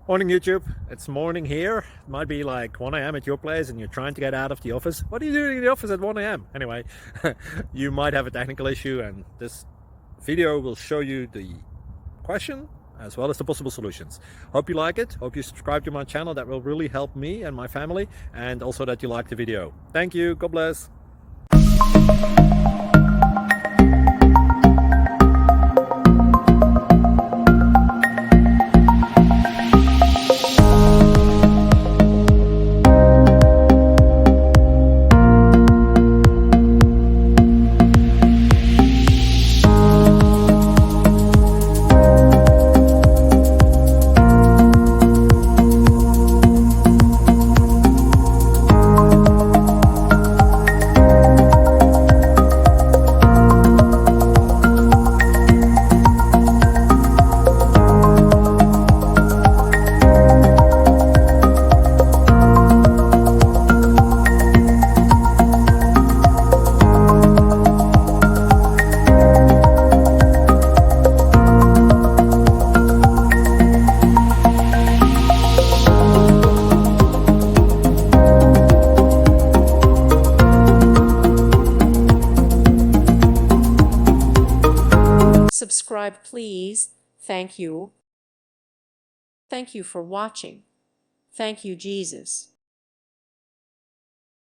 Morning YouTube, it's morning here. It might be like 1 a.m. at your place and you're trying to get out of the office. What are you doing in the office at 1 a.m.? Anyway, you might have a technical issue and this video will show you the question as well as the possible solutions. Hope you like it, hope you subscribe to my channel. That will really help me and my family, and also that you like the video. Thank you, God bless. Subscribe, please. Thank you. Thank you for watching. Thank you, Jesus.